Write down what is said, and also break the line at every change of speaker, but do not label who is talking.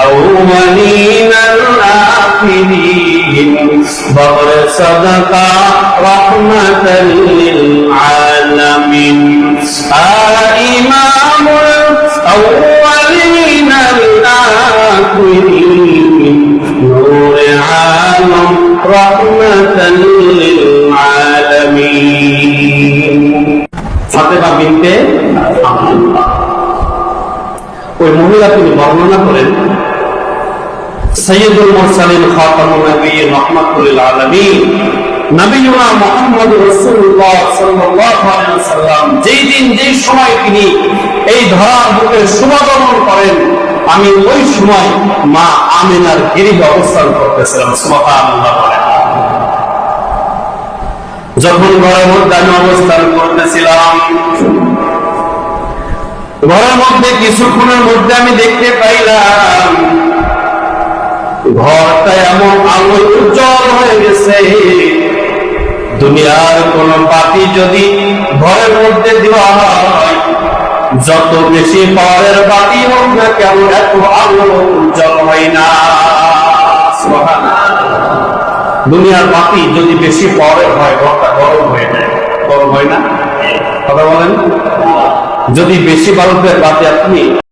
الأولين الآخرين بر صدقة رحمة للعالمين إمام الأولين الآخرين نور عالم رحمة للعالمين ফাতেমা বিনতে আব্দুল্লাহ। ওই মহিলা তিনি বর্ণনা করেন সাইয়্যিদুল মুরসালিন খাতামুন নবিয়্যিন রাহমাতুল লিল আলামিন নবিয়ুনা মুহাম্মদুর রাসূলুল্লাহ সাল্লাল্লাহু আলাইহি ওয়াসাল্লাম যেই দিন যেই সময় তিনি এই ধরার বুকে শুভাগমন করেন, আমি ওই সময় মা আমিনার গৃহে অবস্থান করতেছিলাম। সুবহানাল্লাহ। যখন ঘরের মধ্যে আমি অবস্থান করতেছিলাম, ঘরের মধ্যে কিছুক্ষণের মধ্যে আমি দেখতে পাইলাম ঘরটা এমন আলোয় উজ্জ্বল হয়ে গেছে, দুনিয়ার কোন বাতি যদি ঘরের মধ্যে দেওয়া হয়, যত বেশি পাওয়ারের বাতি হোক না কেন এত আলো উজ্জ্বল হয় না। দুনিয়ার বাতি যদি বেশি পাওয়ারের হয় ঘরটা গরম হয়ে যায়, গরম হয় না? কথা বলেন। যদি বেশি বাল্বের বাতি আপনি